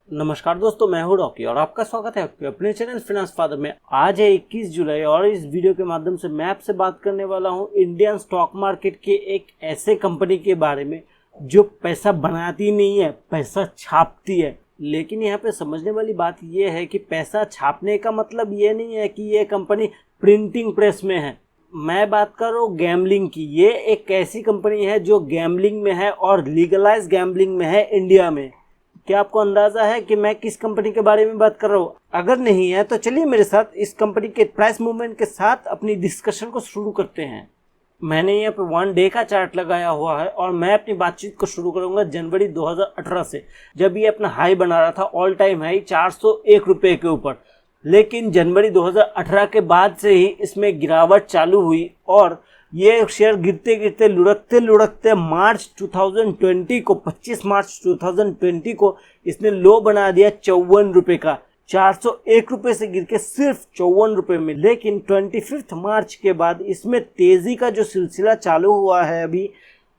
नमस्कार दोस्तों, मैं हूं रॉकी और आपका स्वागत है आपके अपने चैनल फाइनेंस फादर में। आज है 21 जुलाई और इस वीडियो के माध्यम से मैं आपसे बात करने वाला हूं इंडियन स्टॉक मार्केट के एक ऐसे कंपनी के बारे में जो पैसा बनाती नहीं है, पैसा छापती है। लेकिन यहाँ पे समझने वाली बात यह है कि पैसा छापने का मतलब ये नहीं है कि ये कंपनी प्रिंटिंग प्रेस में है। मैं बात कर रहा हूँ गैम्बलिंग की। ये एक ऐसी कंपनी है जो गैम्बलिंग में है और लीगलाइज गैम्बलिंग में है इंडिया में। क्या आपको अंदाजा है कि मैं किस कंपनी के बारे में बात कर रहा हूँ? अगर नहीं है तो चलिए मेरे साथ इस कंपनी के प्राइस मूवमेंट के साथ अपनी डिस्कशन को शुरू करते हैं। मैंने यहाँ पे 1 डे का चार्ट लगाया हुआ है और मैं अपनी बातचीत को शुरू करूंगा जनवरी 2018 से, जब ये अपना हाई बना रहा था, ऑल टाइम हाई 401 रुपये के ऊपर। लेकिन जनवरी 2018 के बाद से ही इसमें गिरावट चालू हुई और ये शेयर गिरते गिरते लुढ़कते मार्च 2020 को 25 मार्च 2020 को इसने लो बना दिया 54 रुपये का। 401 रुपये से गिर के सिर्फ 54 रुपये में। लेकिन 25 मार्च के बाद इसमें तेजी का जो सिलसिला चालू हुआ है अभी,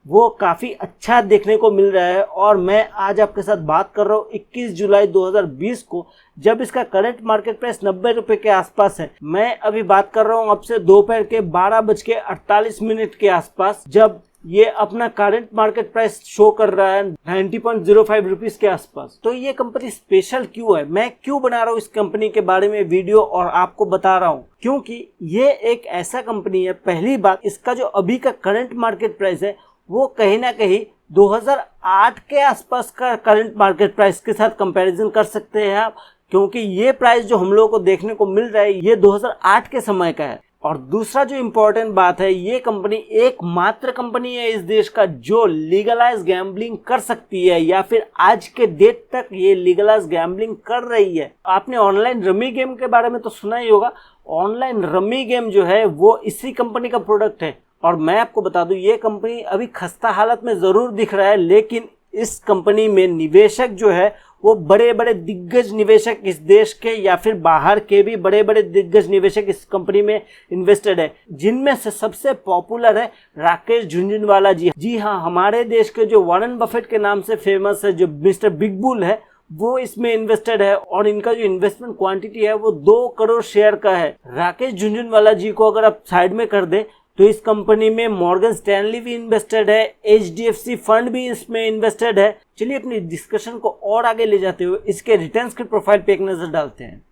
वो काफ़ी अच्छा देखने को मिल रहा है। और मैं आज आपके साथ बात कर रहा हूँ 21 जुलाई 2020 को, जब इसका करंट मार्केट प्राइस 90 रुपये के आसपास है। मैं अभी बात कर रहा हूँ आपसे दोपहर के 12:48 के आसपास, जब ये अपना करंट मार्केट प्राइस शो कर रहा है 90.05 रुपीज़ के आसपास। तो ये कंपनी स्पेशल क्यों है, मैं क्यों बना रहा हूँ इस कंपनी के बारे में वीडियो और आपको बता रहा हूँ? क्योंकि ये एक ऐसा कंपनी है, पहली बात इसका जो अभी का करंट मार्केट प्राइस है वो कहीं ना कहीं 2008 के आसपास का करंट मार्केट प्राइस के साथ कंपैरिजन कर सकते हैं आप, क्योंकि ये प्राइस जो हम लोगों को देखने को मिल रहा है ये 2008 के समय का है। और दूसरा जो इम्पोर्टेंट बात है, ये कंपनी एकमात्र कंपनी है इस देश का जो लीगलाइज गैम्बलिंग कर सकती है, या फिर आज के डेट तक ये लीगलाइज गैम्बलिंग कर रही है। आपने ऑनलाइन रमी गेम के बारे में तो सुना ही होगा। ऑनलाइन रमी गेम जो है वो इसी कंपनी का प्रोडक्ट है। और मैं आपको बता दूं, ये कंपनी अभी खस्ता हालत में ज़रूर दिख रहा है, लेकिन इस कंपनी में निवेशक जो है वो बड़े बड़े दिग्गज निवेशक इस देश के या फिर बाहर के भी बड़े बड़े दिग्गज निवेशक इस कंपनी में इन्वेस्टेड है, जिनमें से सबसे पॉपुलर है राकेश झुनझुनवाला जी। जी हाँ, हमारे देश के जो वॉरेन बफेट के नाम से फेमस है, जो मिस्टर बिग बुल है, वो इसमें इन्वेस्टेड है। और इनका जो इन्वेस्टमेंट क्वांटिटी है वो 2 करोड़ शेयर का है। राकेश झुनझुनवाला जी को अगर आप साइड में कर दें तो इस कंपनी में मॉर्गन स्टैनली भी इन्वेस्टेड है, HDFC फंड भी इसमें इन्वेस्टेड है। चलिए अपनी डिस्कशन को और आगे ले जाते हुए इसके रिटर्न्स के प्रोफाइल पे एक नजर डालते हैं।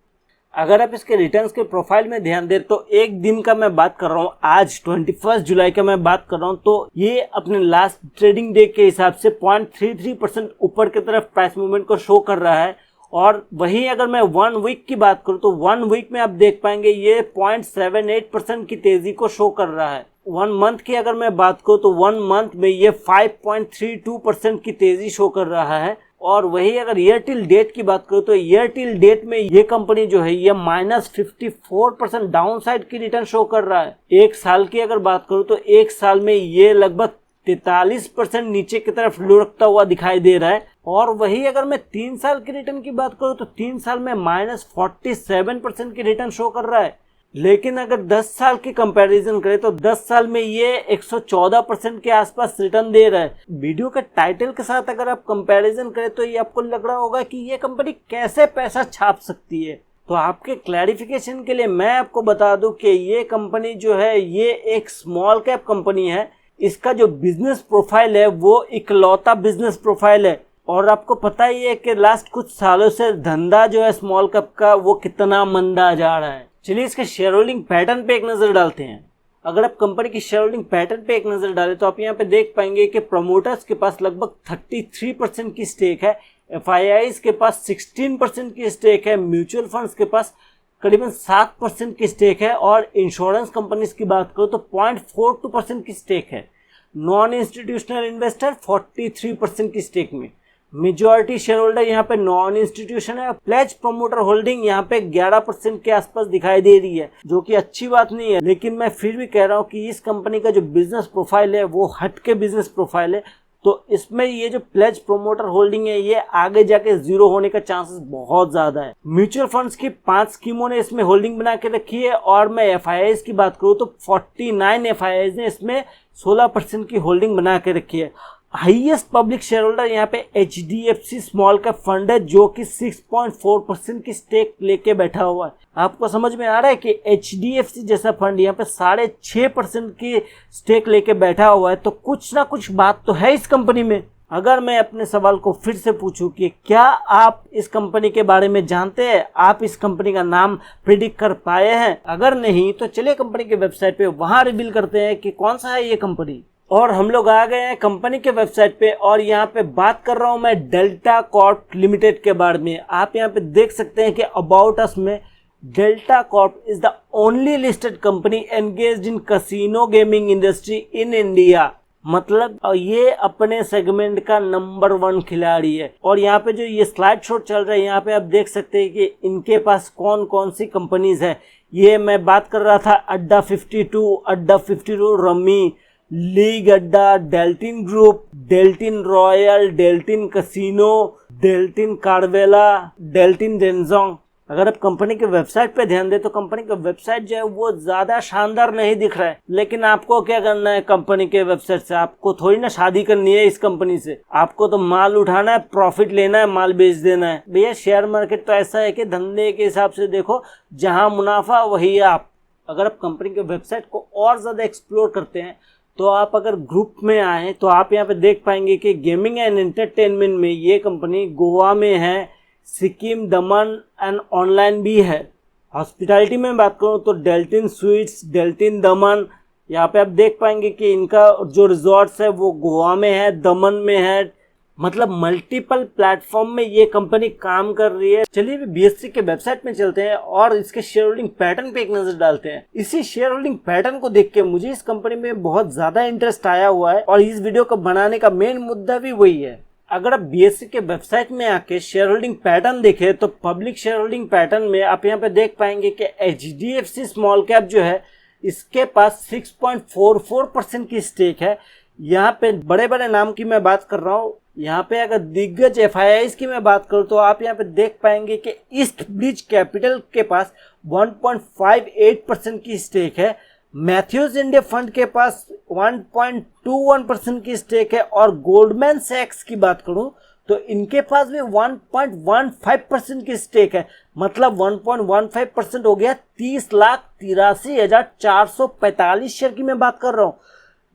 अगर आप इसके रिटर्न्स के प्रोफाइल में ध्यान दें तो एक दिन का मैं बात कर रहा हूँ, आज 21 जुलाई का मैं बात कर रहा हूँ, तो ये अपने लास्ट ट्रेडिंग डे के हिसाब से 0.33% ऊपर की तरफ प्राइस मूवमेंट को शो कर रहा है। और वहीं अगर मैं 1 वीक की बात करूं तो 1 वीक में आप देख पाएंगे ये 0.78% की तेजी को शो कर रहा है। 1 मंथ की अगर मैं बात करूं तो 1 मंथ में ये 5.32% की तेजी शो कर रहा है। और वही अगर ईयर टिल डेट की बात करूं तो ईयर टिल डेट में ये कंपनी जो है ये -54% डाउन साइड की रिटर्न शो कर रहा है। 1 साल की अगर बात करूं तो 1 साल में ये लगभग 43% नीचे की तरफ लुढ़कता हुआ दिखाई दे रहा है। और वही अगर मैं 3 साल की रिटर्न की बात करूं तो 3 साल में -47% की रिटर्न शो कर रहा है। लेकिन अगर 10 साल की कंपैरिजन करें तो 10 साल में ये 114% के आसपास रिटर्न दे रहा है। वीडियो के टाइटल के साथ अगर आप कंपैरिजन करें तो ये आपको लग रहा होगा कि ये कंपनी कैसे पैसा छाप सकती है। तो आपके क्लैरिफिकेशन के लिए मैं आपको बता दूं कि ये कंपनी जो है ये एक स्मॉल कैप कंपनी है। इसका जो बिजनेस प्रोफाइल है वो इकलौता बिजनेस प्रोफाइल है। और आपको पता ही है कि लास्ट कुछ सालों से धंधा जो है स्मॉल कैप का वो कितना मंदा जा रहा है। चलिए इसके शेयर होल्डिंग पैटर्न पे एक नजर डालते हैं। अगर आप कंपनी की शेयर होल्डिंग पैटर्न पे एक नजर डालें तो आप यहाँ पे देख पाएंगे कि प्रमोटर्स के पास लगभग 33% की स्टेक है, FIIs के पास 16% की स्टेक है, म्यूचुअल फंड्स के पास करीबन 7% की स्टेक है, और इंश्योरेंस कंपनीज की बात करो तो 0.42% की स्टेक है। नॉन इंस्टीट्यूशनल इन्वेस्टर 43% की स्टेक में। मेजॉरिटी शेयर होल्डर यहाँ पे नॉन इंस्टीट्यूशन है। प्लेज प्रमोटर होल्डिंग यहाँ पे 11% के आसपास दिखाई दे रही है, जो कि अच्छी बात नहीं है। लेकिन मैं फिर भी कह रहा हूँ कि इस कंपनी का जो बिजनेस प्रोफाइल है वो हट के बिजनेस प्रोफाइल है, तो इसमें ये जो प्लेज प्रोमोटर होल्डिंग है ये आगे जाके जीरो होने का चांसेस बहुत ज्यादा है। म्यूचुअल फंड्स की 5 स्कीमों ने इसमें होल्डिंग बना के रखी है, और मैं FIIs की बात करूँ तो 49 FIIs ने इसमें 16% की होल्डिंग बना के रखी है। हाईएस्ट पब्लिक शेयर होल्डर यहाँ पे HDFC स्मॉल कैप फंड है, जो कि 6.4% की स्टेक लेके बैठा हुआ है। आपको समझ में आ रहा है कि HDFC जैसा फंड यहाँ पे 6.5% की स्टेक लेके बैठा हुआ है, तो कुछ ना कुछ बात तो है इस कंपनी में। अगर मैं अपने सवाल को फिर से पूछूं कि क्या आप इस कंपनी के बारे में जानते हैं, आप इस कंपनी का नाम प्रिडिक्ट कर पाए हैं? अगर नहीं तो चलिए कंपनी के वेबसाइट पे वहां रिवील करते हैं कि कौन सा है ये कंपनी। और हम लोग आ गए हैं कंपनी के वेबसाइट पे, और यहाँ पे बात कर रहा हूँ मैं डेल्टा कॉर्प लिमिटेड के बारे में। आप यहाँ पे देख सकते हैं कि अबाउट अस में delta Corp is the only listed company engaged in casino gaming industry in India. मतलब ये अपने सेगमेंट का नंबर 1 खिलाड़ी है। और यहाँ पे जो ये स्लाइड शो चल रहा है, यहाँ पे आप देख सकते हैं कि इनके पास कौन कौन सी कंपनीज है। ये मैं बात कर रहा था अड्डा 52 rummy, league adda, Deltin group, Deltin royal, Deltin casino, Deltin caravela, Deltin Denzong. अगर आप कंपनी के वेबसाइट पे ध्यान दें तो कंपनी का वेबसाइट जो है वो ज्यादा शानदार नहीं दिख रहा है, लेकिन आपको क्या करना है कंपनी के वेबसाइट से? आपको थोड़ी ना शादी करनी है इस कंपनी से, आपको तो माल उठाना है, प्रॉफिट लेना है, माल बेच देना है। भैया शेयर मार्केट तो ऐसा है कि धंधे के हिसाब से देखो, जहां मुनाफा वही आप। अगर आप कंपनी के वेबसाइट को और ज्यादा एक्सप्लोर करते हैं तो आप अगर ग्रुप में आए तो आप यहाँ पे देख पाएंगे कि गेमिंग एंड एंटरटेनमेंट में ये कंपनी गोवा में है, सिक्किम, दमन एंड ऑनलाइन भी है। हॉस्पिटैलिटी में बात करूँ तो डेल्टिन स्वीट्स, डेल्टिन दमन, यहाँ पे आप देख पाएंगे कि इनका जो रिजॉर्ट्स है वो गोवा में है, दमन में है। मतलब मल्टीपल प्लेटफॉर्म में ये कंपनी काम कर रही है। चलिए BSE के वेबसाइट में चलते हैं और इसके शेयर होल्डिंग पैटर्न पे एक नजर डालते हैं। इसी शेयर होल्डिंग पैटर्न को देख के मुझे इस कंपनी में बहुत ज्यादा इंटरेस्ट आया हुआ है, और इस वीडियो को बनाने का मेन मुद्दा भी वही है। अगर आप BSE के वेबसाइट में आके शेयर होल्डिंग पैटर्न देखें तो पब्लिक शेयर होल्डिंग पैटर्न में आप यहाँ पे देख पाएंगे कि HDFC स्मॉल कैप जो है इसके पास 6.44% की स्टेक है। यहाँ पे बड़े बड़े नाम की मैं बात कर रहा हूँ। यहाँ पे अगर दिग्गज FIIs की मैं बात करूँ तो आप यहाँ पे देख पाएंगे कि ईस्ट ब्रिज कैपिटल के पास 1.58% की स्टेक है, मैथ्यूज इंडिया फंड के पास 1.21% की स्टेक है, और गोल्डमैन सैक्स की बात करूं तो इनके पास भी 1.15% की स्टेक है। मतलब 1.15% हो गया 30,83,445 शेयर की मैं बात कर रहा हूं।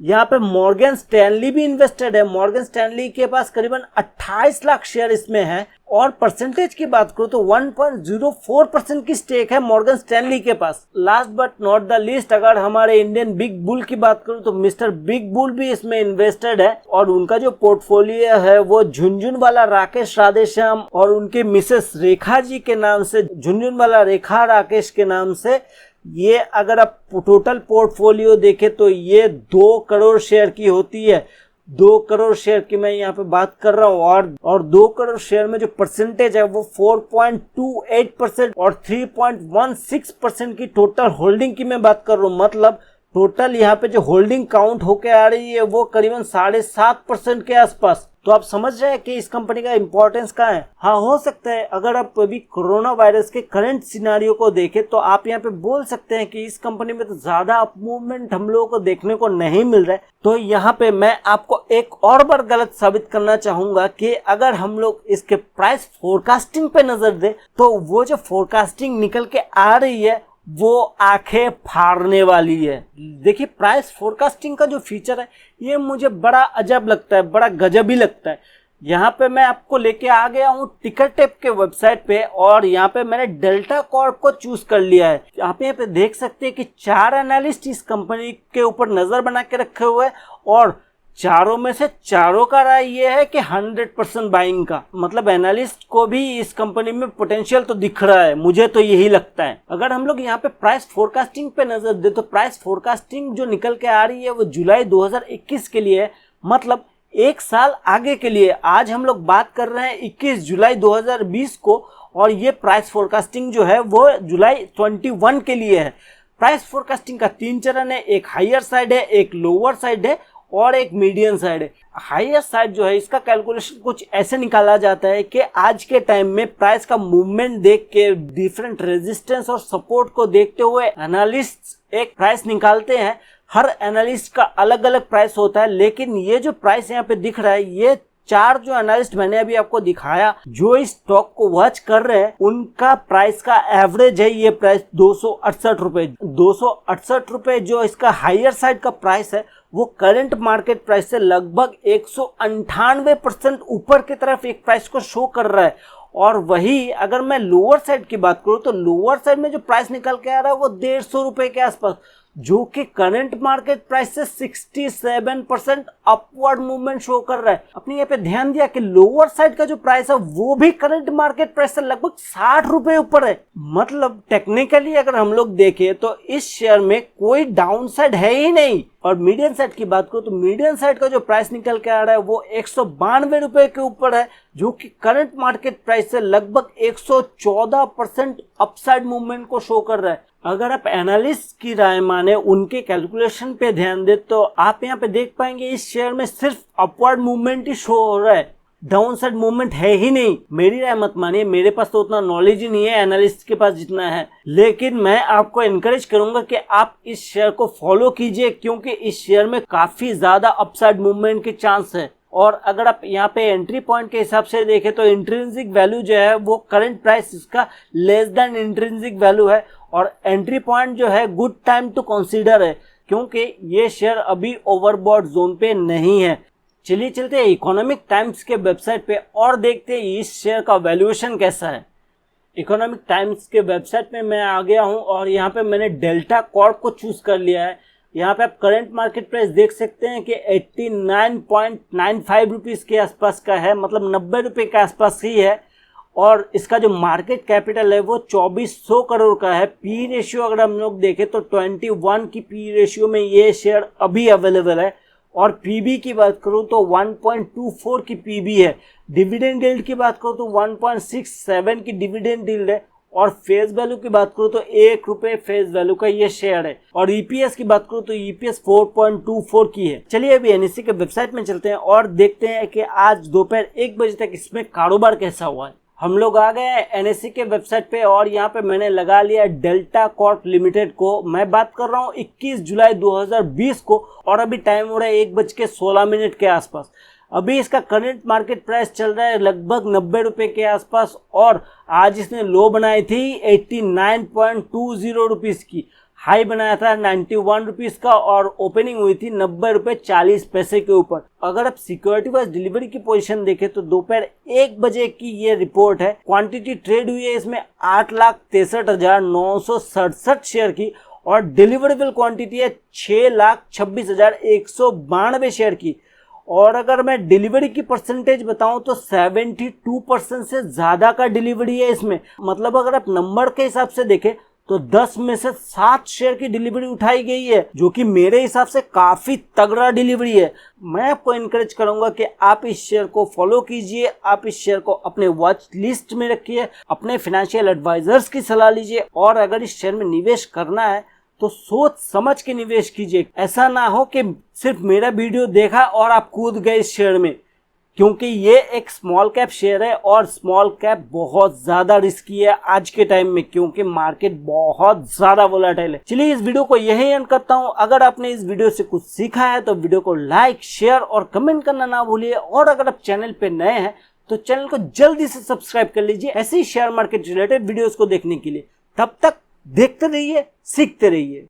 यहाँ पे मॉर्गन स्टैनली भी इन्वेस्टेड है। मॉर्गन स्टैनली के पास करीबन 28 लाख शेयर इसमें है, और परसेंटेज की बात करूं तो 1.04% की स्टेक है मॉर्गन स्टैनली के पास। Last but not the least, अगर हमारे इंडियन बिग बुल की बात करूं तो मिस्टर बिग बुल भी इसमें इन्वेस्टेड है, और उनका जो पोर्टफोलियो है वो झुनझुनवाला राकेश राधेश्याम और उनके मिसेस रेखा जी के नाम से, झुनझुनवाला रेखा राकेश के नाम से। ये अगर आप टोटल पोर्टफोलियो देखें तो ये 2 करोड़ शेयर की होती है। 2 करोड़ शेयर की मैं यहाँ पे बात कर रहा हूँ, और 2 करोड़ शेयर में जो परसेंटेज है वो 4.28% और 3.16% की टोटल होल्डिंग की मैं बात कर रहा हूँ। मतलब टोटल यहाँ पे जो होल्डिंग काउंट होके आ रही है वो करीबन 7.5% के आसपास। तो आप समझ रहे हैं कि इस कंपनी का इंपॉर्टेंस कहाँ है। हाँ, हो सकता है अगर आप अभी कोरोना वायरस के करंट सिनारियो को देखें तो आप यहाँ पे बोल सकते हैं कि इस कंपनी में तो ज्यादा अप मूवमेंट हम लोगों को देखने को नहीं मिल रहा है। तो यहाँ पे मैं आपको एक और बार गलत साबित करना चाहूंगा कि अगर हम लोग इसके प्राइस फोरकास्टिंग पे नजर दें तो वो जो फोरकास्टिंग निकल के आ रही है वो आंखें फाड़ने वाली है। देखिए, प्राइस फोरकास्टिंग का जो फीचर है ये मुझे बड़ा अजब लगता है, बड़ा गजबी लगता है। यहाँ पे मैं आपको लेके आ गया हूँ टिकरटेप के वेबसाइट पे, और यहाँ पे मैंने डेल्टा कॉर्प को चूज कर लिया है। आप यहाँ पे देख सकते हैं कि 4 एनालिस्ट इस कंपनी के ऊपर नजर बना के रखे हुए हैं, और चारों में से चारों का राय ये है कि 100% बाइंग का। मतलब एनालिस्ट को भी इस कंपनी में पोटेंशियल तो दिख रहा है, मुझे तो यही लगता है। अगर हम लोग यहाँ पे प्राइस फोरकास्टिंग पे नजर दे तो प्राइस फोरकास्टिंग जो निकल के आ रही है वो जुलाई 2021 के लिए है, मतलब 1 साल आगे के लिए। आज हम लोग बात कर रहे हैं 21 जुलाई 2020 को, और ये प्राइस फोरकास्टिंग जो है वो जुलाई 21 के लिए है। प्राइस फोरकास्टिंग का 3 चरण है, एक हायर साइड है, एक लोअर साइड है और एक मीडियम साइड है। हायर साइड जो है इसका कैलकुलेशन कुछ ऐसे निकाला जाता है कि आज के टाइम में प्राइस का मूवमेंट देख के, डिफरेंट रेजिस्टेंस और सपोर्ट को देखते हुए एनालिस्ट एक प्राइस निकालते हैं हर एनालिस्ट का अलग अलग प्राइस होता है, लेकिन ये जो प्राइस यहाँ पे दिख रहा है, ये चार जो एनालिस्ट मैंने अभी आपको दिखाया जो इस स्टॉक को वॉच कर रहे हैं, उनका प्राइस का एवरेज है ये प्राइस 268 रुपए। 268 रुपए जो इसका हायर साइड का प्राइस है, वो करंट मार्केट प्राइस से लगभग 198% ऊपर की तरफ एक प्राइस को शो कर रहा है। और वही अगर मैं लोअर साइड की बात करूं तो लोअर साइड में जो प्राइस निकल के आ रहा है वो 150 रुपए के आसपास, जो कि करंट मार्केट प्राइस से 67% अपवर्ड मूवमेंट शो कर रहा है। अपने यहाँ पे ध्यान दिया कि लोअर साइड का जो प्राइस है वो भी करंट मार्केट प्राइस से लगभग 60 रुपए ऊपर है। मतलब टेक्निकली अगर हम लोग देखें तो इस शेयर में कोई डाउन साइड है ही नहीं। और मीडियम साइड की बात करो तो मीडियम साइड का जो प्राइस निकल के आ रहा है वो 192 रुपए के ऊपर है, जो कि करंट मार्केट प्राइस से लगभग 114% अपसाइड मूवमेंट को शो कर रहा है। अगर आप एनालिस्ट की राय माने, उनके कैलकुलेशन पे ध्यान दे, तो आप यहाँ पे देख पाएंगे इस शेयर में सिर्फ अपवर्ड मूवमेंट ही शो हो रहा है, डाउन साइड मूवमेंट है ही नहीं। मेरी राय मत मानिए, मेरे पास तो उतना नॉलेज ही नहीं है एनालिस्ट के पास जितना है, लेकिन मैं आपको एनकरेज करूंगा कि आप इस शेयर को फॉलो कीजिए, क्योंकि इस शेयर में काफी ज्यादा अपसाइड मूवमेंट के चांस है। और अगर आप यहाँ पे एंट्री पॉइंट के हिसाब से देखें तो इंट्रिंसिक वैल्यू जो है वो करंट प्राइस इसका लेस देन इंट्रिंसिक वैल्यू है, और एंट्री पॉइंट जो है गुड टाइम टू कंसीडर है, क्योंकि ये शेयर अभी ओवरबॉट जोन पे नहीं है। चलिए चलते हैं इकोनॉमिक टाइम्स के वेबसाइट पे और देखते हैं इस शेयर का वैल्यूएशन कैसा है। इकोनॉमिक टाइम्स के वेबसाइट पे मैं आ गया हूं और यहाँ पे मैंने डेल्टा कॉर्प को चूज कर लिया है। यहाँ पे आप करंट मार्केट प्राइस देख सकते हैं कि 89.95 रुपीज़ के आसपास का है, मतलब 90 रुपये के आसपास ही है। और इसका जो मार्केट कैपिटल है वो 2400 करोड़ का है। पी रेशियो अगर हम लोग देखें तो 21 की पी रेशियो में ये शेयर अभी अवेलेबल है। और पीबी की बात करूं तो 1.24 की पीबी है। डिविडेंड यील्ड की बात करूं तो 1.67 की डिविडेंड यील्ड है। और फेस वैल्यू की बात करूं तो 1 रुपये फेस वैल्यू का ये शेयर है। और ईपीएस की बात करूं तो ईपीएस 4.24 की है। चलिए अभी एनएससी के वेबसाइट में चलते हैं और देखते हैं कि आज दोपहर 1 बजे तक इसमें कारोबार कैसा हुआ है। हम लोग आ गए हैं एनएससी के वेबसाइट पे और यहाँ पे मैंने लगा लिया डेल्टा कॉर्प लिमिटेड को। मैं बात कर रहा हूँ 21 जुलाई 2020 को और अभी टाइम हो रहा है 1:16 के आसपास। अभी इसका करंट मार्केट प्राइस चल रहा है लगभग 90 रुपए के आसपास और आज इसने लो बनाई थी 89.20 रुपीज़ की, हाई बनाया था 91 रुपीज़ का और ओपनिंग हुई थी 90 रुपये 40 पैसे के ऊपर। अगर आप सिक्योरिटी वाइज डिलीवरी की पोजीशन देखें तो दोपहर 1 बजे की ये रिपोर्ट है। क्वांटिटी ट्रेड हुई है इसमें 8,63,967 शेयर की और डिलीवरेबल क्वांटिटी है 6,26,192 शेयर की। और अगर मैं डिलीवरी की परसेंटेज बताऊं तो 72% से ज्यादा का डिलीवरी है इसमें। मतलब अगर आप नंबर के हिसाब से देखें तो 10 में से 7 शेयर की डिलीवरी उठाई गई है, जो कि मेरे हिसाब से काफी तगड़ा डिलीवरी है। मैं आपको इनकरेज करूंगा कि आप इस शेयर को फॉलो कीजिए, आप इस शेयर को अपने वॉच लिस्ट में रखिए, अपने फाइनेंशियल एडवाइजर्स की सलाह लीजिए और अगर इस शेयर में निवेश करना है तो सोच समझ के निवेश कीजिए। ऐसा ना हो कि सिर्फ मेरा वीडियो देखा और आप कूद गए इस शेयर में, क्योंकि ये एक स्मॉल कैप शेयर है और स्मॉल कैप बहुत ज्यादा रिस्की है आज के टाइम में, क्योंकि मार्केट बहुत ज्यादा वोलेटाइल है। चलिए इस वीडियो को यही एंड करता हूं। अगर आपने इस वीडियो से कुछ सीखा है तो वीडियो को लाइक, शेयर और कमेंट करना ना भूलिए। और अगर आप चैनल पे नए हैं तो चैनल को जल्दी से सब्सक्राइब कर लीजिए ऐसे ही शेयर मार्केट रिलेटेड वीडियोस को देखने के लिए। तब तक देखते रहिए, सीखते रहिए।